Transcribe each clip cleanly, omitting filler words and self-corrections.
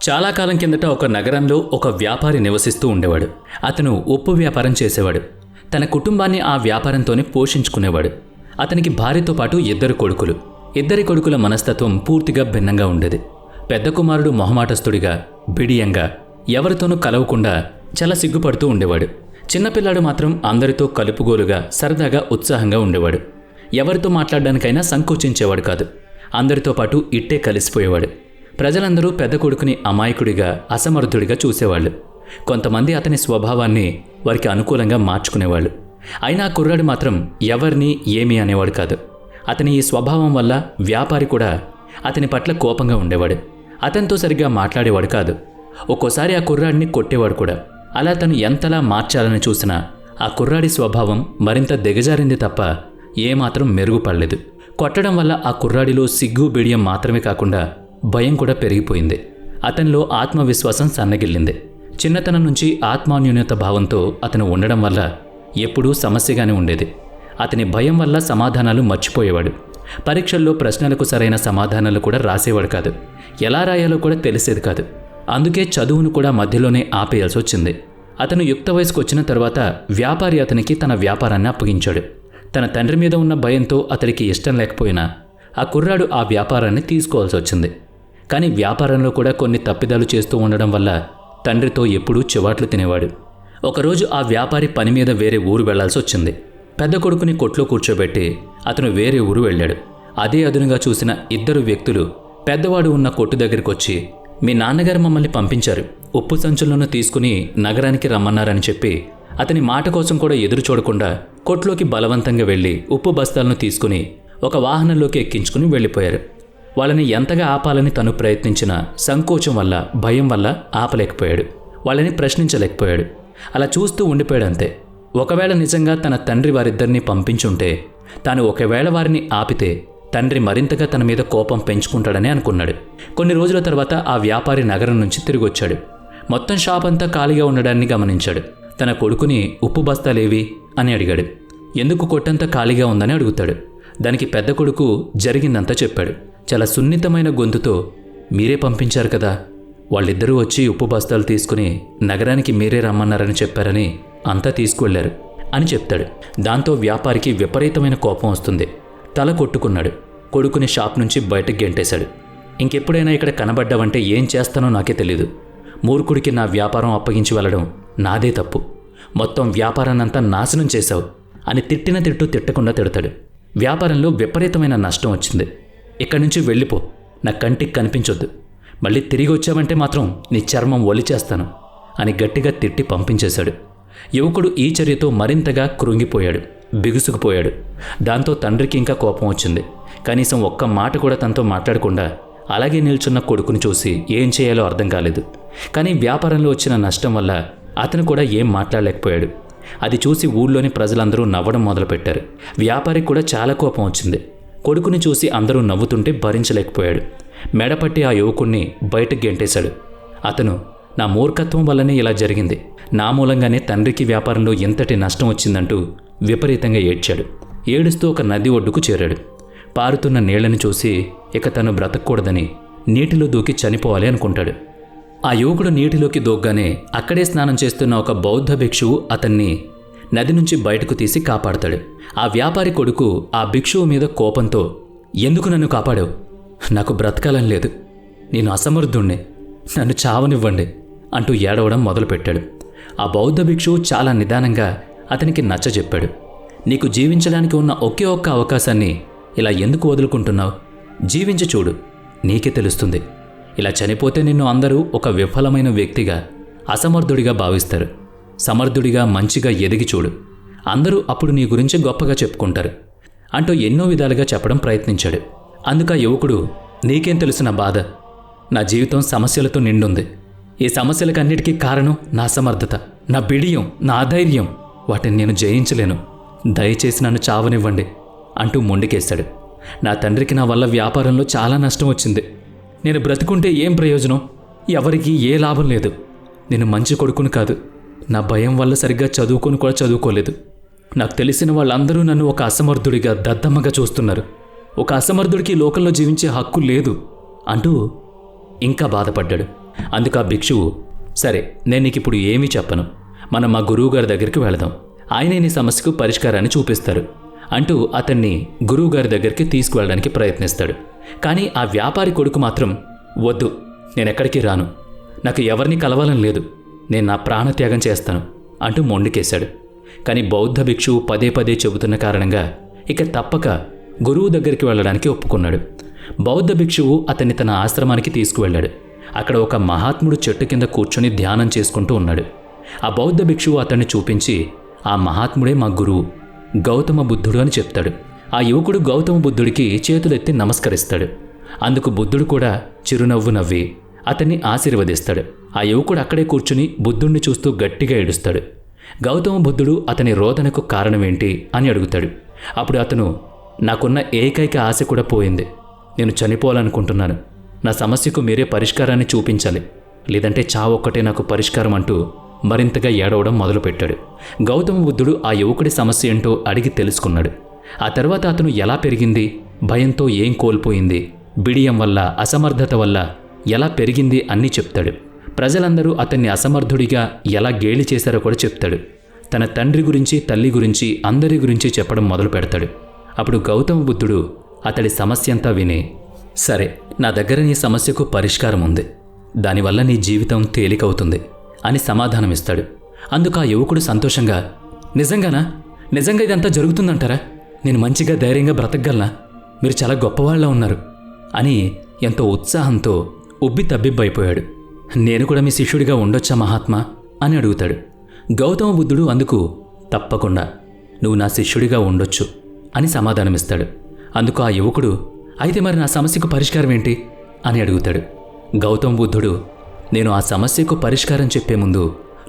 చాలా కాలం కిందట ఒక నగరంలో ఒక వ్యాపారి నివసిస్తూ ఉండేవాడు. అతను ఉప్పు వ్యాపారం చేసేవాడు. తన కుటుంబాన్ని ఆ వ్యాపారంతోనే పోషించుకునేవాడు. అతనికి భార్యతో పాటు 2 కొడుకులు. 2 కొడుకుల మనస్తత్వం పూర్తిగా భిన్నంగా ఉండేది. పెద్ద కుమారుడు మొహమాటస్తుడిగా, బిడియంగా, ఎవరితోనూ కలవకుండా చాలా సిగ్గుపడుతూ ఉండేవాడు. చిన్నపిల్లాడు మాత్రం అందరితో కలుపుగోలుగా, సరదాగా, ఉత్సాహంగా ఉండేవాడు. ఎవరితో మాట్లాడడానికైనా సంకోచించేవాడు కాదు. అందరితో పాటు ఇట్టే కలిసిపోయేవాడు. ప్రజలందరూ పెద్ద కొడుకుని అమాయకుడిగా, అసమర్థుడిగా చూసేవాళ్ళు. కొంతమంది అతని స్వభావాన్ని వారికి అనుకూలంగా మార్చుకునేవాళ్ళు. అయినా కుర్రాడు మాత్రం ఎవరిని ఏమీ అనేవాడు కాదు. అతని ఈ స్వభావం వల్ల వ్యాపారి కూడా అతని పట్ల కోపంగా ఉండేవాడు. అతనితో సరిగ్గా మాట్లాడేవాడు కాదు. ఒక్కోసారి ఆ కుర్రాడిని కొట్టేవాడు కూడా. అలా తను ఎంతలా మార్చాలని చూసినా ఆ కుర్రాడి స్వభావం మరింత దిగజారింది తప్ప ఏమాత్రం మెరుగుపడలేదు. కొట్టడం వల్ల ఆ కుర్రాడిలో సిగ్గు, బిడియం మాత్రమే కాకుండా భయం కూడా పెరిగిపోయింది. అతనిలో ఆత్మవిశ్వాసం సన్నగిల్లింది. చిన్నతనం నుంచి ఆత్మాన్యూన్యత భావంతో అతను ఉండడం వల్ల ఎప్పుడూ సమస్యగానే ఉండేది. అతని భయం వల్ల సమాధానాలు మర్చిపోయేవాడు. పరీక్షల్లో ప్రశ్నలకు సరైన సమాధానాలు కూడా రాసేవాడు కాదు. ఎలా రాయాలో కూడా తెలిసేది కాదు. అందుకే చదువును కూడా మధ్యలోనే ఆపేయాల్సి వచ్చింది. అతను యుక్త వయసుకు వచ్చిన తర్వాత వ్యాపారి అతనికి తన వ్యాపారాన్ని అప్పగించాడు. తన తండ్రి మీద ఉన్న భయంతో అతడికి ఇష్టం లేకపోయినా ఆ కుర్రాడు ఆ వ్యాపారాన్ని తీసుకోవాల్సి వచ్చింది. కానీ వ్యాపారంలో కూడా కొన్ని తప్పిదాలు చేస్తూ ఉండడం వల్ల తండ్రితో ఎప్పుడూ చివాట్లు తినేవాడు. ఒకరోజు ఆ వ్యాపారి పని మీద వేరే ఊరు వెళ్లాల్సి వచ్చింది. పెద్ద కొడుకుని కొట్లో కూర్చోబెట్టి అతను వేరే ఊరు వెళ్ళాడు. అదే అదునుగా చూసిన 2 వ్యక్తులు పెద్దవాడు ఉన్న కొట్టు దగ్గరికి వచ్చి, మీ నాన్నగారు మమ్మల్ని పంపించారు, ఉప్పు సంచులను తీసుకుని నగరానికి రమ్మన్నారని చెప్పి అతని మాట కోసం కూడా ఎదురు చూడకుండా కొట్లోకి బలవంతంగా వెళ్ళి ఉప్పు బస్తాలను తీసుకుని ఒక వాహనంలోకి ఎక్కించుకుని వెళ్ళిపోయారు. వాళ్ళని ఎంతగా ఆపాలని తను ప్రయత్నించినా సంకోచం వల్ల, భయం వల్ల ఆపలేకపోయాడు. వాళ్ళని ప్రశ్నించలేకపోయాడు. అలా చూస్తూ ఉండిపోయాడంతే. ఒకవేళ నిజంగా తన తండ్రి వారిద్దరినీ పంపించుంటే, తాను ఒకవేళ వారిని ఆపితే తండ్రి మరింతగా తన మీద కోపం పెంచుకుంటాడని అనుకున్నాడు. కొన్ని రోజుల తర్వాత ఆ వ్యాపారి నగరం నుంచి తిరిగొచ్చాడు. మొత్తం షాప్ అంతా ఖాళీగా ఉండడాన్ని గమనించాడు. తన కొడుకుని ఉప్పు బస్తాలేవి అని అడిగాడు. ఎందుకు కొట్టంతా ఖాళీగా ఉందని అడుగుతాడు. దానికి పెద్ద కొడుకు జరిగిందంతా చెప్పాడు. చాలా సున్నితమైన గొంతుతో, మీరే పంపించారు కదా, వాళ్ళిద్దరూ వచ్చి ఉప్పు బస్తాలు తీసుకుని నగరానికి మీరే రమ్మన్నారని చెప్పారని అంతా తీసుకువెళ్లారు అని చెప్తాడు. దాంతో వ్యాపారికి విపరీతమైన కోపం వస్తుంది. తల కొట్టుకున్నాడు. కొడుకుని షాప్ నుంచి బయటకు గెంటేశాడు. ఇంకెప్పుడైనా ఇక్కడ కనబడ్డావంటే ఏం చేస్తానో నాకే తెలీదు. మూర్ఖుడికి నా వ్యాపారం అప్పగించి వెళ్ళడం నాదే తప్పు. మొత్తం వ్యాపారాన్నంతా నాశనం చేశావు అని తిట్టిన తిట్టు తిట్టకుండా తిడతాడు. వ్యాపారంలో విపరీతమైన నష్టం వచ్చింది. ఇక్కడి నుంచి వెళ్ళిపో, నా కంటికి కనిపించొద్దు. మళ్ళీ తిరిగి వచ్చావంటే మాత్రం నీ చర్మం ఒలిచేస్తాను అని గట్టిగా తిట్టి పంపించేశాడు. యువకుడు ఈ చర్యతో మరింతగా కృంగిపోయాడు, బిగుసుకుపోయాడు. దాంతో తండ్రికి ఇంకా కోపం వచ్చింది. కనీసం ఒక్క మాట కూడా తనతో మాట్లాడకుండా అలాగే నిల్చున్న కొడుకుని చూసి ఏం చేయాలో అర్థం కాలేదు. కానీ వ్యాపారంలో వచ్చిన నష్టం వల్ల అతను కూడా ఏం మాట్లాడలేకపోయాడు. అది చూసి ఊళ్ళోని ప్రజలందరూ నవ్వడం మొదలుపెట్టారు. వ్యాపారికి కూడా చాలా కోపం వచ్చింది. కొడుకుని చూసి అందరూ నవ్వుతుంటే భరించలేకపోయాడు. మెడపట్టి ఆ యువకుణ్ణి బయటకు గెంటేశాడు. అతను, నా మూర్ఖత్వం వల్లనే ఇలా జరిగింది, నా మూలంగానే తండ్రికి వ్యాపారంలో ఎంతటి నష్టం వచ్చిందంటూ విపరీతంగా ఏడ్చాడు. ఏడుస్తూ ఒక నది ఒడ్డుకు చేరాడు. పారుతున్న నీళ్లను చూసి ఇక తను బ్రతకూడదని నీటిలో దూకి చనిపోవాలి అనుకుంటాడు. ఆ యువకుడు నీటిలోకి దూగ్గానే అక్కడే స్నానం చేస్తున్న ఒక బౌద్ధ భిక్షువు అతన్ని నది నుంచి బయటకు తీసి కాపాడతాడు. ఆ వ్యాపారి కొడుకు ఆ భిక్షువు మీద కోపంతో, ఎందుకు నన్ను కాపాడావు? నాకు బ్రతకాలని లేదు, నేను అసమర్థుణ్ణి, నన్ను చావనివ్వండి అంటూ ఏడవడం మొదలుపెట్టాడు. ఆ బౌద్ధ భిక్షువు చాలా నిదానంగా అతనికి నచ్చజెప్పాడు. నీకు జీవించడానికి ఉన్న ఒకే ఒక్క అవకాశాన్ని ఇలా ఎందుకు వదులుకుంటున్నావు? జీవించి చూడు, నీకే తెలుస్తుంది. ఇలా చనిపోతే నిన్ను అందరూ ఒక విఫలమైన వ్యక్తిగా, అసమర్థుడిగా భావిస్తారు. సమర్థుడిగా, మంచిగా ఎదిగి చూడు, అందరూ అప్పుడు నీ గురించి గొప్పగా చెప్పుకుంటారు అంటూ ఎన్నో విధాలుగా చెప్పడం ప్రయత్నించాడు. అందుక యువకుడు, నీకేం తెలుసు నా బాధ? నా జీవితం సమస్యలతో నిండుంది. ఈ సమస్యలకన్నిటికీ కారణం నా అసమర్థత, నా బిడియం, నా అధైర్యం. వాటిని నేను జయించలేను. దయచేసి నన్ను చావనివ్వండి అంటూ మొండికేశాడు. నా తండ్రికి నా వల్ల వ్యాపారంలో చాలా నష్టం వచ్చింది. నేను బ్రతుకుంటే ఏం ప్రయోజనం? ఎవరికీ ఏ లాభం లేదు. నేను మంచి కొడుకును కాదు. నా భయం వల్ల సరిగ్గా చదువుకొని కూడా చదువుకోలేదు. నాకు తెలిసిన వాళ్ళందరూ నన్ను ఒక అసమర్థుడిగా, దద్దమ్మగా చూస్తున్నారు. ఒక అసమర్థుడికి లోకంలో జీవించే హక్కు లేదు అంటూ ఇంకా బాధపడ్డాడు. అందుకు ఆ భిక్షువు, సరే నేను నీకు ఇప్పుడు ఏమీ చెప్పను, మనం మా గురువుగారి దగ్గరికి వెళదాం, ఆయనే నీ సమస్యకు పరిష్కారాన్ని చూపిస్తారు అంటూ అతన్ని గురువుగారి దగ్గరికి తీసుకువెళ్ళడానికి ప్రయత్నిస్తాడు. కానీ ఆ వ్యాపారి కొడుకు మాత్రం, వద్దు, నేనెక్కడికి రాను, నాకు ఎవరిని కలవాలని లేదు, నేను నా ప్రాణత్యాగం చేస్తాను అంటూ మొండికేశాడు. కానీ బౌద్ధ భిక్షువు పదే పదే చెబుతున్న కారణంగా ఇక తప్పక గురువు దగ్గరికి వెళ్ళడానికి ఒప్పుకున్నాడు. బౌద్ధ భిక్షువు అతన్ని తన ఆశ్రమానికి తీసుకువెళ్ళాడు. అక్కడ ఒక మహాత్ముడు చెట్టు కింద కూర్చొని ధ్యానం చేసుకుంటూ ఉన్నాడు. ఆ బౌద్ధ భిక్షువు అతన్ని చూపించి, ఆ మహాత్ముడే మా గురువు గౌతమ బుద్ధుడు అని చెప్తాడు. ఆ యువకుడు గౌతమ బుద్ధుడికి చేతులెత్తి నమస్కరిస్తాడు. అందుకు బుద్ధుడు కూడా చిరునవ్వు నవ్వి అతన్ని ఆశీర్వదిస్తాడు. ఆ యువకుడు అక్కడే కూర్చుని బుద్ధుణ్ణి చూస్తూ గట్టిగా ఏడుస్తాడు. గౌతమ బుద్ధుడు అతని రోదనకు కారణమేంటి అని అడుగుతాడు. అప్పుడు అతను, నాకున్న ఏకైక ఆశ కూడా పోయింది, నేను చనిపోవాలనుకుంటున్నాను, నా సమస్యకు మీరే పరిష్కారాన్ని చూపించాలి, లేదంటే చావొక్కటే నాకు పరిష్కారం అంటూ మరింతగా ఏడవడం మొదలుపెట్టాడు. గౌతమ బుద్ధుడు ఆ యువకుడి సమస్య ఏంటో అడిగి తెలుసుకున్నాడు. ఆ తర్వాత అతను ఎలా పెరిగింది, భయంతో ఏం కోల్పోయింది, బిడియం వల్ల, అసమర్థత వల్ల ఎలా పెరిగింది అన్నీ చెప్తాడు. ప్రజలందరూ అతన్ని అసమర్థుడిగా ఎలా గేలి చేశారో కూడా చెప్తాడు. తన తండ్రి గురించి, తల్లి గురించి, అందరి గురించి చెప్పడం మొదలు పెడతాడు. అప్పుడు గౌతమ బుద్ధుడు అతడి సమస్య అంతా విని, సరే, నా దగ్గర నీ సమస్యకు పరిష్కారం ఉంది, దానివల్ల నీ జీవితం తేలికవుతుంది అని సమాధానమిస్తాడు. అందుకు ఆ యువకుడు సంతోషంగా, నిజంగానా? నిజంగా ఇదంతా జరుగుతుందంటారా? నేను మంచిగా ధైర్యంగా బ్రతకగలనా? మీరు చాలా గొప్పవాళ్ళ ఉన్నారు అని ఎంతో ఉత్సాహంతో ఉబ్బి తబ్బిబ్బైపోయాడు. నేను కూడా మీ శిష్యుడిగా ఉండొచ్చా మహాత్మా అని అడుగుతాడు. గౌతమ బుద్ధుడు అందుకు, తప్పకుండా నువ్వు నా శిష్యుడిగా ఉండొచ్చు అని సమాధానమిస్తాడు. అందుకు ఆ యువకుడు, అయితే మరి నా సమస్యకు పరిష్కారం ఏంటి అని అడుగుతాడు. గౌతమ బుద్ధుడు, నేను ఆ సమస్యకు పరిష్కారం చెప్పే ముందు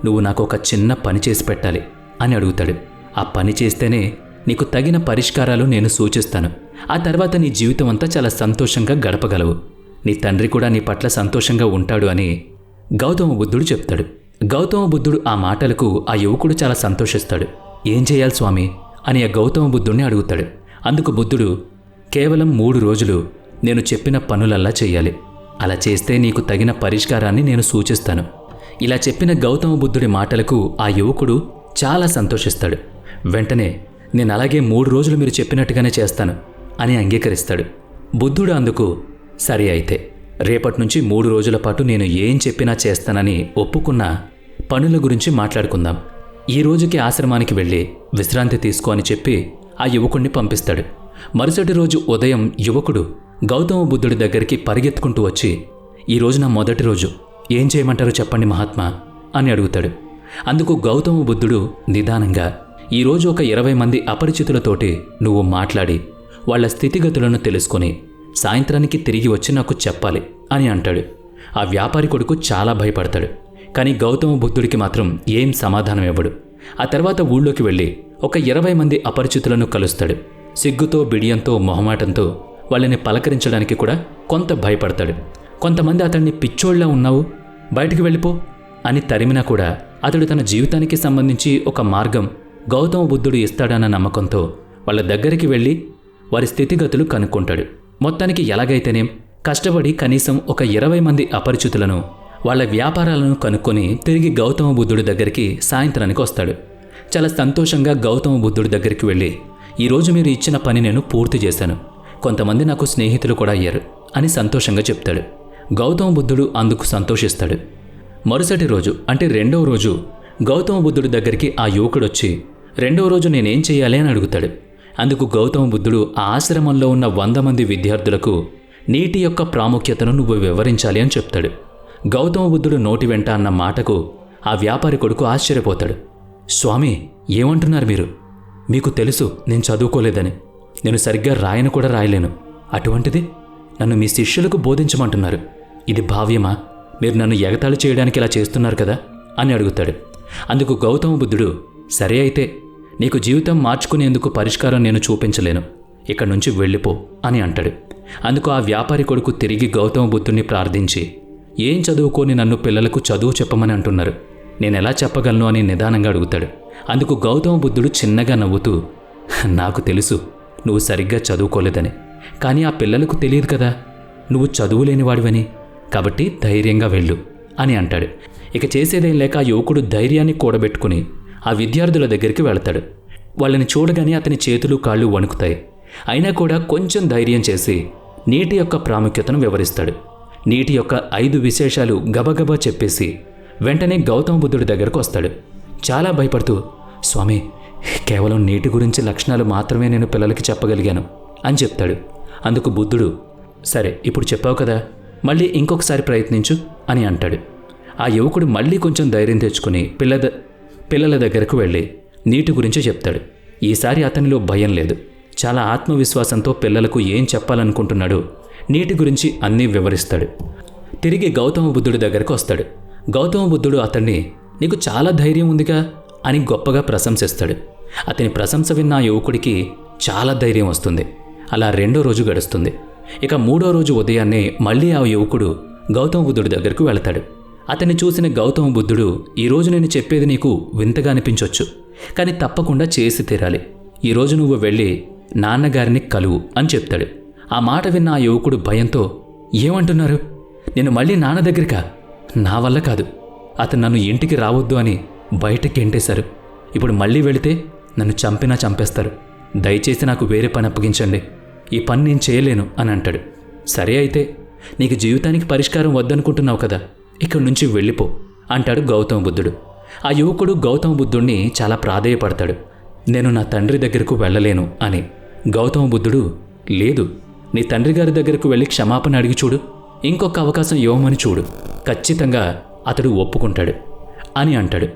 నువ్వు నాకు ఒక చిన్న పని చేసి పెట్టాలి అని అడుగుతాడు. ఆ పని చేస్తేనే నీకు తగిన పరిష్కారాలు నేను సూచిస్తాను. ఆ తర్వాత నీ జీవితం అంతా చాలా సంతోషంగా గడపగలవు, నీ తండ్రి కూడా నీ పట్ల సంతోషంగా ఉంటాడు అని గౌతమ బుద్ధుడు చెప్తాడు. గౌతమ బుద్ధుడు ఆ మాటలకు ఆ యువకుడు చాలా సంతోషిస్తాడు. ఏం చేయాలి స్వామి అని ఆ గౌతమ బుద్ధుడిని అడుగుతాడు. అందుకు బుద్ధుడు, కేవలం 3 రోజులు నేను చెప్పిన పనులల్లా చెయ్యాలి, అలా చేస్తే నీకు తగిన పరిష్కారాన్ని నేను సూచిస్తాను. ఇలా చెప్పిన గౌతమ బుద్ధుడి మాటలకు ఆ యువకుడు చాలా సంతోషిస్తాడు. వెంటనే, నేను అలాగే 3 రోజులు మీరు చెప్పినట్టుగానే చేస్తాను అని అంగీకరిస్తాడు. బుద్ధుడు అందుకు, సరే అయితే రేపటి నుంచి 3 రోజుల పాటు నేను ఏం చెప్పినా చేస్తానని ఒప్పుకున్న పనుల గురించి మాట్లాడుకుందాం. ఈ రోజుకి ఆశ్రమానికి వెళ్ళి విశ్రాంతి తీసుకో అని చెప్పి ఆ యువకుడిని పంపిస్తాడు. మరుసటి రోజు ఉదయం యువకుడు గౌతమ బుద్ధుడి దగ్గరికి పరిగెత్తుకుంటూ వచ్చి, ఈరోజు నా మొదటి రోజు, ఏం చేయమంటారో చెప్పండి మహాత్మా అని అడుగుతాడు. అందుకు గౌతమ బుద్ధుడు నిదానంగా, ఈరోజు ఒక 20 మంది అపరిచితులతోటి నువ్వు మాట్లాడి వాళ్ల స్థితిగతులను తెలుసుకొని సాయంత్రానికి తిరిగి వచ్చి నాకు చెప్పాలి అని అంటాడు. ఆ వ్యాపారి కొడుకు చాలా భయపడతాడు. కానీ గౌతమ బుద్ధుడికి మాత్రం ఏం సమాధానం ఇవ్వడు. ఆ తర్వాత ఊళ్ళోకి వెళ్ళి ఒక 20 మంది అపరిచితులను కలుస్తాడు. సిగ్గుతో, బిడియంతో, మొహమాటంతో వాళ్ళని పలకరించడానికి కూడా కొంత భయపడతాడు. కొంతమంది అతన్ని పిచ్చోళ్లా ఉన్నావు, బయటికి వెళ్ళిపో అని తరిమినా కూడా అతడు తన జీవితానికి సంబంధించి ఒక మార్గం గౌతమ బుద్ధుడు ఇస్తాడన్న నమ్మకంతో వాళ్ళ దగ్గరికి వెళ్ళి వారి స్థితిగతులు కనుక్కుంటాడు. మొత్తానికి ఎలాగైతేనేం కష్టపడి కనీసం ఒక 20 మంది అపరిచితులను, వాళ్ళ వ్యాపారాలను కనుక్కొని తిరిగి గౌతమ బుద్ధుడి దగ్గరికి సాయంత్రానికి వస్తాడు. చాలా సంతోషంగా గౌతమ బుద్ధుడి దగ్గరికి వెళ్ళి, ఈరోజు మీరు ఇచ్చిన పని నేను పూర్తి చేశాను, కొంతమంది నాకు స్నేహితులు కూడా అయ్యారు అని సంతోషంగా చెప్తాడు. గౌతమ బుద్ధుడు అందుకు సంతోషిస్తాడు. మరుసటి రోజు అంటే 2వ రోజు గౌతమ బుద్ధుడి దగ్గరికి ఆ యువకుడొచ్చి 2వ రోజు నేనేం చేయాలి అని అడుగుతాడు. అందుకు గౌతమ బుద్ధుడు ఆ ఆశ్రమంలో ఉన్న 100 మంది విద్యార్థులకు నీటి యొక్క ప్రాముఖ్యతను నువ్వు వివరించాలి అని చెప్తాడు. గౌతమ బుద్ధుడు నోటి వెంట అన్న మాటకు ఆ వ్యాపారి కొడుకు ఆశ్చర్యపోతాడు. స్వామి, ఏమంటున్నారు మీరు? మీకు తెలుసు నేను చదువుకోలేదని, నేను సరిగ్గా రాయను కూడా రాయలేను, అటువంటిది నన్ను మీ శిష్యులకు బోధించమంటున్నారు, ఇది భావ్యమా? మీరు నన్ను ఎగతాళి చేయడానికి ఇలా చేస్తున్నారు కదా అని అడుగుతాడు. అందుకు గౌతమ బుద్ధుడు, సరే అయితే నీకు జీవితం మార్చుకునేందుకు పరిష్కారం నేను చూపించలేను, ఇక్కడి నుంచి వెళ్ళిపో అని అంటాడు. అందుకు ఆ వ్యాపారి కొడుకు తిరిగి గౌతమ బుద్ధుడిని ప్రార్థించి, ఏం చదువుకొని నన్ను పిల్లలకు చదువు చెప్పమని అంటున్నారు, నేనెలా చెప్పగలను అని నిదానంగా అడుగుతాడు. అందుకు గౌతమ బుద్ధుడు చిన్నగా నవ్వుతూ, నాకు తెలుసు నువ్వు సరిగ్గా చదువుకోలేదని, కానీ ఆ పిల్లలకు తెలియదు కదా నువ్వు చదువులేనివాడివని, కాబట్టి ధైర్యంగా వెళ్ళు, అని అంటాడు. ఇక చేసేదేం లేక ఆ యువకుడు ధైర్యాన్ని కూడబెట్టుకుని ఆ విద్యార్థుల దగ్గరికి వెళతాడు. వాళ్ళని చూడగానే అతని చేతులు కాళ్ళు వణుకుతాయి. అయినా కూడా కొంచెం ధైర్యం చేసి నీటి యొక్క ప్రాముఖ్యతను వివరిస్తాడు. నీటి యొక్క 5 విశేషాలు గబగబా చెప్పేసి వెంటనే గౌతమ బుద్ధుడి దగ్గరకు వస్తాడు. చాలా భయపడుతూ, స్వామి, కేవలం నీటి గురించి లక్షణాలు మాత్రమే నేను పిల్లలకి చెప్పగలిగాను అని చెప్తాడు. అందుకు బుద్ధుడు, సరే ఇప్పుడు చెప్పావు కదా, మళ్ళీ ఇంకొకసారి ప్రయత్నించు అని అంటాడు. ఆ యువకుడు మళ్ళీ కొంచెం ధైర్యం తెచ్చుకుని పిల్లల దగ్గరకు వెళ్ళి నీటి గురించి చెప్తాడు. ఈసారి అతనిలో భయం లేదు. చాలా ఆత్మవిశ్వాసంతో పిల్లలకు ఏం చెప్పాలనుకుంటున్నాడో నీటి గురించి అన్నీ వివరిస్తాడు. తిరిగి గౌతమ బుద్ధుడి దగ్గరకు వస్తాడు. గౌతమ బుద్ధుడు అతన్ని, నీకు చాలా ధైర్యం ఉందిగా అని గొప్పగా ప్రశంసిస్తాడు. అతని ప్రశంస విన్న ఆ యువకుడికి చాలా ధైర్యం వస్తుంది. అలా 2వ రోజు గడుస్తుంది. ఇక 3వ రోజు ఉదయాన్నే మళ్ళీ ఆ యువకుడు గౌతమ బుద్ధుడి దగ్గరకు వెళతాడు. అతన్ని చూసిన గౌతమ బుద్ధుడు, ఈరోజు నేను చెప్పేది నీకు వింతగా అనిపించవచ్చు, కానీ తప్పకుండా చేసి తీరాలి. ఈరోజు నువ్వు వెళ్ళి నాన్నగారిని కలువు అని చెప్తాడు. ఆ మాట విన్న ఆ యువకుడు భయంతో, ఏమంటున్నారు? నేను మళ్ళీ నాన్న దగ్గరికా? నా వల్ల కాదు. అతను నన్ను ఇంటికి రావద్దు అని బయటకి ఎంటేశారు. ఇప్పుడు మళ్ళీ వెళితే నన్ను చంపినా చంపేస్తారు. దయచేసి నాకు వేరే పని అప్పగించండి. ఈ పని నేను చేయలేను అని అంటాడు. సరే అయితే, నీకు జీవితానికి పరిష్కారం వద్దనుకుంటున్నావు కదా, ఇక్కడి నుంచి వెళ్ళిపో అంటాడు గౌతమ బుద్ధుడు. ఆ యువకుడు గౌతమ బుద్ధుడిని చాలా ప్రాధేయపడతాడు. నేను నా తండ్రి దగ్గరకు వెళ్ళలేను అని. గౌతమ బుద్ధుడు, లేదు, నీ తండ్రి గారి దగ్గరకు వెళ్ళి క్షమాపణ అడిగి చూడు, ఇంకొక అవకాశం ఇవ్వమని చూడు, ఖచ్చితంగా అతడు ఒప్పుకుంటాడు అని అంటాడు.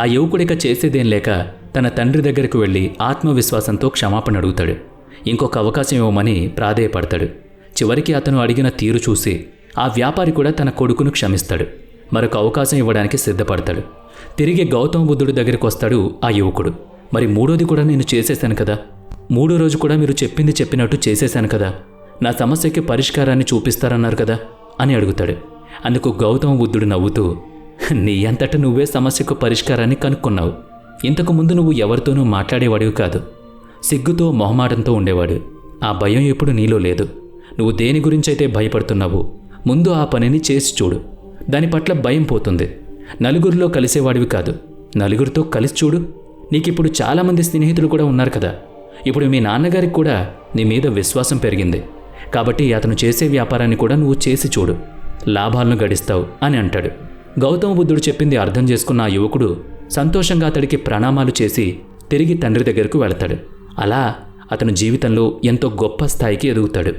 ఆ యువకుడిక చేసేదేం లేక తన తండ్రి దగ్గరకు వెళ్ళి ఆత్మవిశ్వాసంతో క్షమాపణ అడుగుతాడు. ఇంకొక అవకాశం ఇవ్వమని ప్రాధేయపడతాడు. చివరికి అతను అడిగిన తీరు చూసి ఆ వ్యాపారి కూడా తన కొడుకును క్షమిస్తాడు. మరొక అవకాశం ఇవ్వడానికి సిద్ధపడతాడు. తిరిగి గౌతమ బుద్ధుడి దగ్గరికి వస్తాడు ఆ యువకుడు. మరి 3వది కూడా నేను చేసేశాను కదా, 3వ రోజు కూడా మీరు చెప్పింది చెప్పినట్టు చేసేశాను కదా, నా సమస్యకి పరిష్కారాన్ని చూపిస్తారన్నారు కదా అని అడుగుతాడు. అందుకు గౌతమ బుద్ధుడు నవ్వుతూ, నీ అంతటా నువ్వే సమస్యకు పరిష్కారాన్ని కనుక్కున్నావు. ఇంతకుముందు నువ్వు ఎవరితోనూ మాట్లాడేవాడివి కాదు. సిగ్గుతో మొహమాటంతో ఉండేవాడు. ఆ భయం ఇప్పుడు నీలో లేదు. నువ్వు దేని గురించైతే భయపడుతున్నావో ముందు ఆ పనిని చేసి చూడు. దాని పట్ల భయం పోతుంది. నలుగురిలో కలిసేవాడివి కాదు, నలుగురితో కలిసి చూడు. నీకిప్పుడు చాలామంది స్నేహితులు కూడా ఉన్నారు కదా. ఇప్పుడు మీ నాన్నగారికి కూడా నీ మీద విశ్వాసం పెరిగింది. కాబట్టి అతను చేసే వ్యాపారాన్ని కూడా నువ్వు చేసి చూడు, లాభాలను గడిస్తావు అని అంటాడు. గౌతమ బుద్ధుడు చెప్పింది అర్థం చేసుకున్న ఆ యువకుడు సంతోషంగా అతడికి ప్రణామాలు చేసి తిరిగి తండ్రి దగ్గరకు వెళతాడు. అలా అతను జీవితంలో ఎంతో గొప్ప స్థాయికి ఎదుగుతాడు.